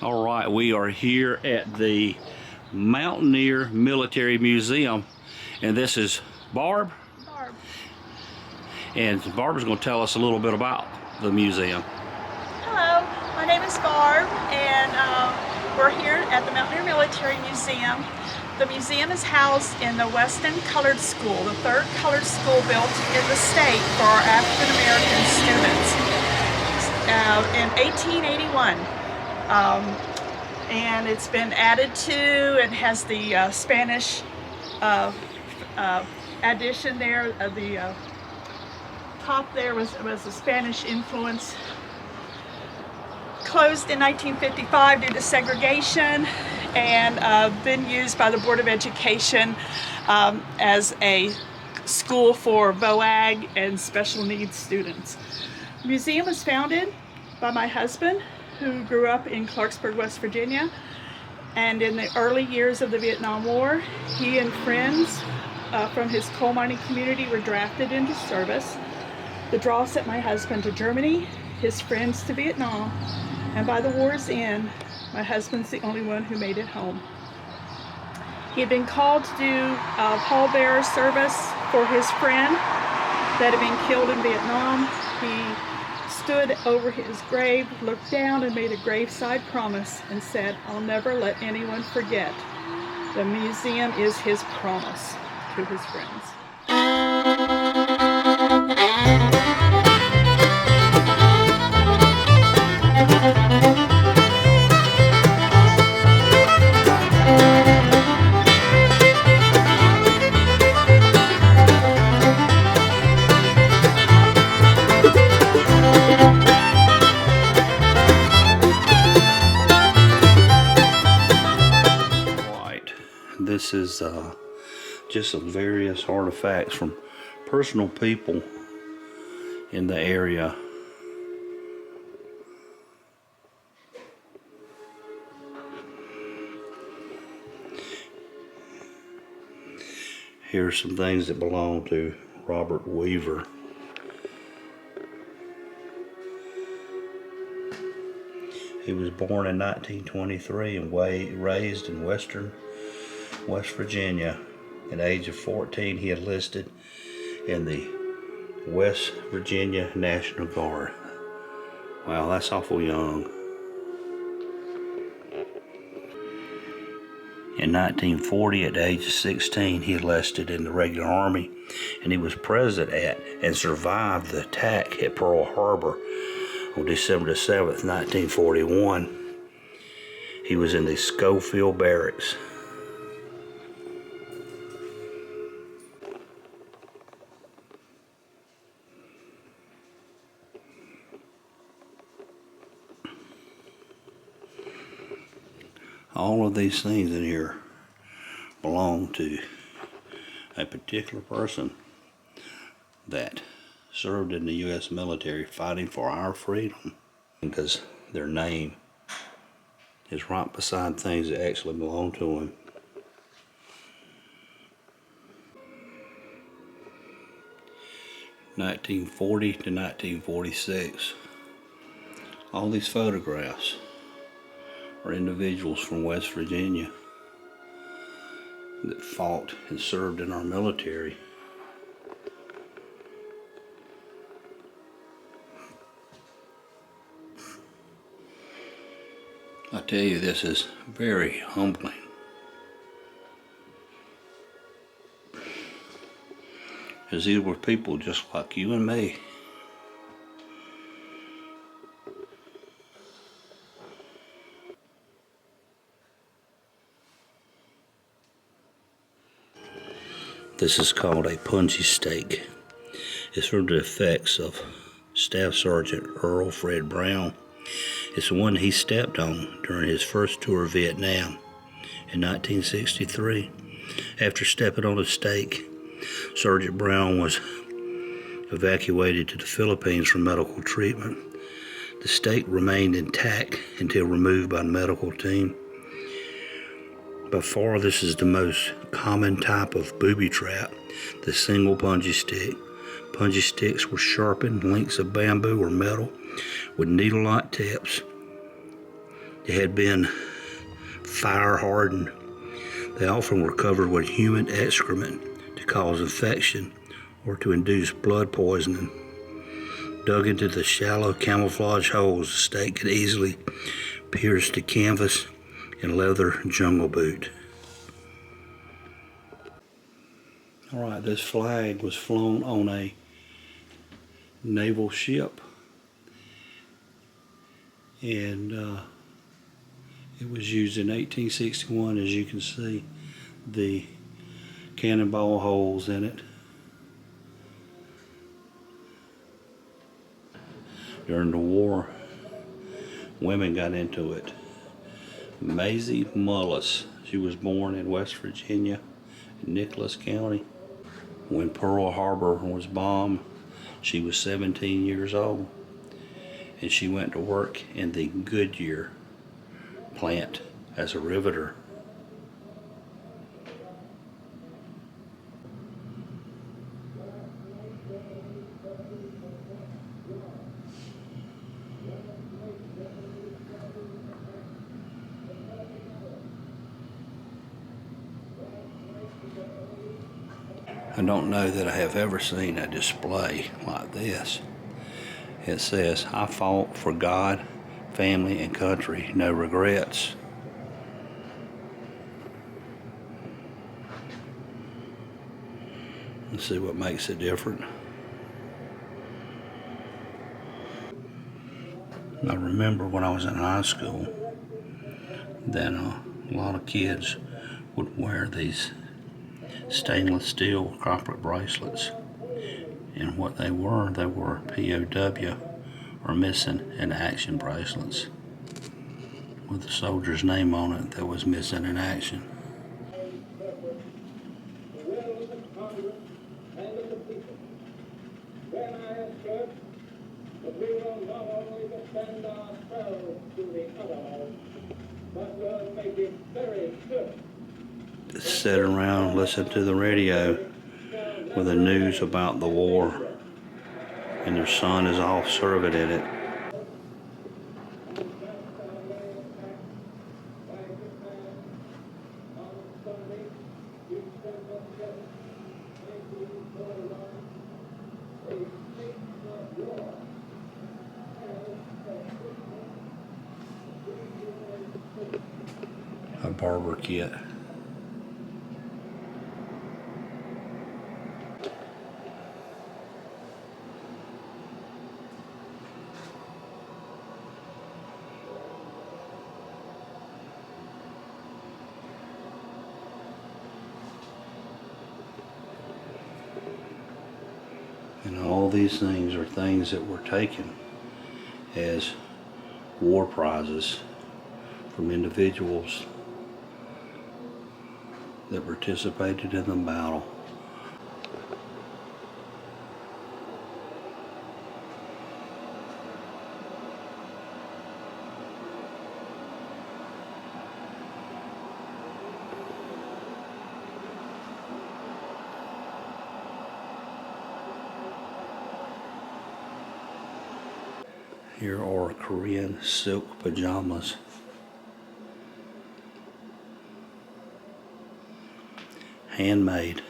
All right, we are here at the Mountaineer Military Museum, and this is Barb. And Barb's going to tell us a little bit about the museum. Hello, my name is Barb, and we're here at the Mountaineer Military Museum. The museum is housed in the Weston Colored School, the third colored school built in the state for our African American students in 1881. And it's been added to and has the Spanish addition there. The top there was a Spanish influence. Closed in 1955 due to segregation, and been used by the Board of Education as a school for VOAG and special needs students. The museum was founded by my husband, who grew up in Clarksburg, West Virginia, and in the early years of the Vietnam War, he and friends from his coal mining community were drafted into service. The draw sent my husband to Germany, his friends to Vietnam, and by the war's end, my husband's the only one who made it home. He had been called to do pallbearer service for his friend that had been killed in Vietnam. He stood over his grave, looked down, and made a graveside promise and said, "I'll never let anyone forget. The museum is his promise to his friends." This is just some various artifacts from personal people in the area. Here's some things that belong to Robert Weaver. He was born in 1923 and raised in Western West Virginia. At the age of 14, he enlisted in the West Virginia National Guard. Wow, that's awful young. In 1940, at the age of 16, he enlisted in the regular army, and he was present at and survived the attack at Pearl Harbor on December 7th, 1941. He was in the Schofield Barracks. All of these things in here belong to a particular person that served in the U.S. military fighting for our freedom, because their name is right beside things that actually belong to him. (1940 to 1946). All these photographs are individuals from West Virginia that fought and served in our military. I tell you, this is very humbling. Because these were people just like you and me. This is called a punji stake. It's from the effects of Staff Sergeant Earl Fred Brown. It's the one he stepped on during his first tour of Vietnam in 1963. After stepping on the stake, Sergeant Brown was evacuated to the Philippines for medical treatment. The stake remained intact until removed by the medical team. By far, this is the most common type of booby trap, the single punji stick. Punji sticks were sharpened lengths of bamboo or metal with needle-like tips. They had been fire hardened. They often were covered with human excrement to cause infection or to induce blood poisoning. Dug into the shallow camouflage holes, the stake could easily pierce the canvas and leather jungle boot. Alright, this flag was flown on a naval ship, and it was used in 1861. As you can see, the cannonball holes in it. During the war, women got into it. Maisie Mullis, she was born in West Virginia, in Nicholas County. When Pearl Harbor was bombed, she was 17 years old, and she went to work in the Goodyear plant as a riveter. I don't know that I have ever seen a display like this. It says, "I fought for God, family, and country, no regrets." Let's see what makes it different. I remember when I was in high school that a lot of kids would wear these stainless steel copper bracelets, and what they were POW, or missing in action bracelets, with the soldier's name on it that was missing in action. Sit around, listen to the radio with the news about the war, and their son is off serving in it. A barber kit. And all these things are things that were taken as war prizes from individuals that participated in the battle. Here are Korean silk pajamas. Handmade.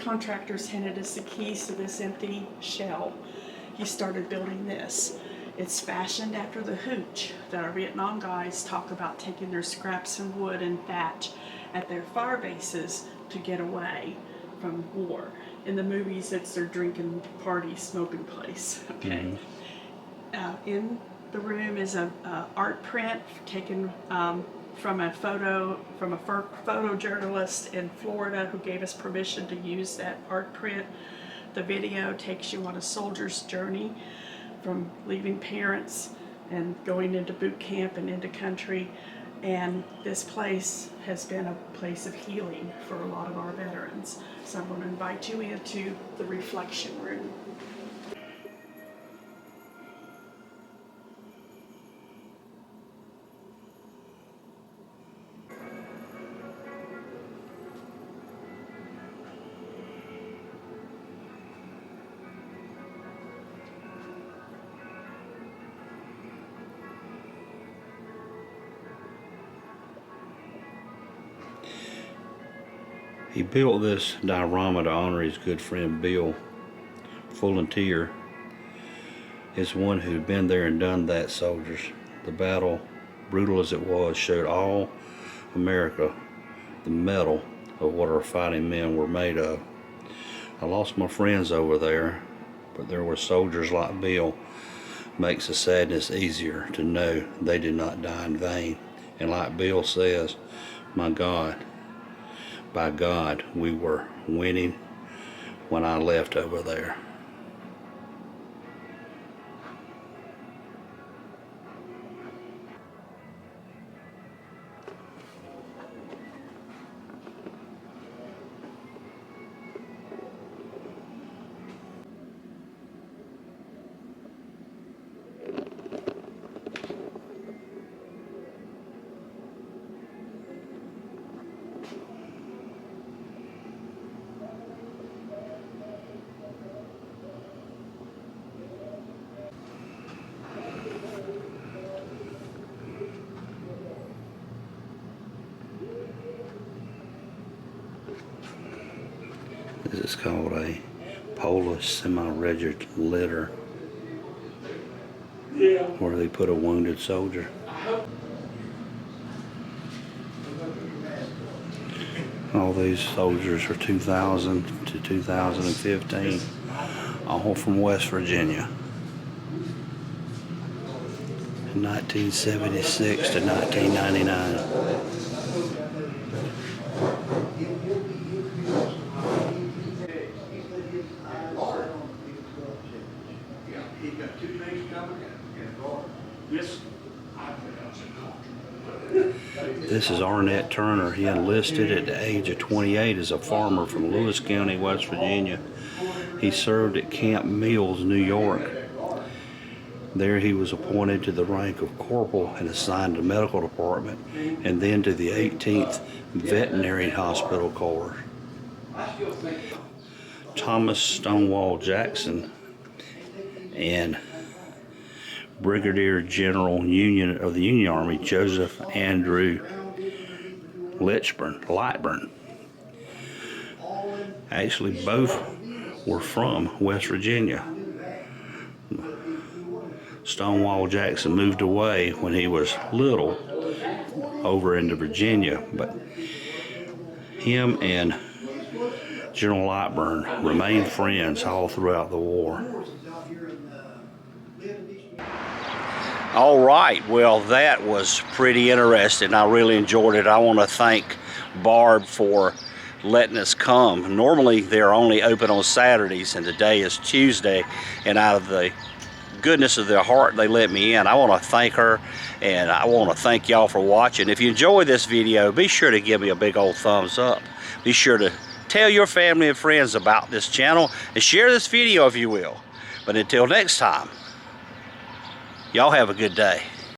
Contractors handed us the keys to this empty shell. He started building this. It's fashioned after the hooch that our Vietnam guys talk about, taking their scraps of wood and thatch at their fire bases to get away from war. In the movies, it's their drinking party, smoking place. Okay. In the room is a art print taken from a photojournalist in Florida who gave us permission to use that art print. The video takes you on a soldier's journey from leaving parents and going into boot camp and into country. And this place has been a place of healing for a lot of our veterans. So I'm going to invite you into the reflection room. He built this diorama to honor his good friend Bill. Mountaineer is one who'd been there and done that, soldiers. The battle, brutal as it was, showed all America the metal of what our fighting men were made of. I lost my friends over there, but there were soldiers like Bill. Makes the sadness easier to know they did not die in vain. And like Bill says, my God, by God, we were winning when I left over there. This is called a Polish semi-rigid litter, where they put a wounded soldier. All these soldiers are 2000 to 2015, all from West Virginia. 1976 to 1999. This is Arnett Turner. He enlisted at the age of 28 as a farmer from Lewis County, West Virginia. He served at Camp Mills, New York. There he was appointed to the rank of corporal and assigned to the medical department, and then to the 18th Veterinary Hospital Corps. Thomas Stonewall Jackson and Brigadier General of the Union Army Joseph Andrew Lightburn. Actually, both were from West Virginia. Stonewall Jackson moved away when he was little over into Virginia, but him and General Lightburn remained friends all throughout the war. All right, well, that was pretty interesting. I really enjoyed it. I want to thank Barb for letting us come. Normally they're only open on Saturdays, and today is Tuesday, and out of the goodness of their heart they let me in. I want to thank her, and I want to thank y'all for watching. If you enjoyed this video, be sure to give me a big old thumbs up. Be sure to tell your family and friends about this channel, and share this video if you will. But until next time, y'all have a good day.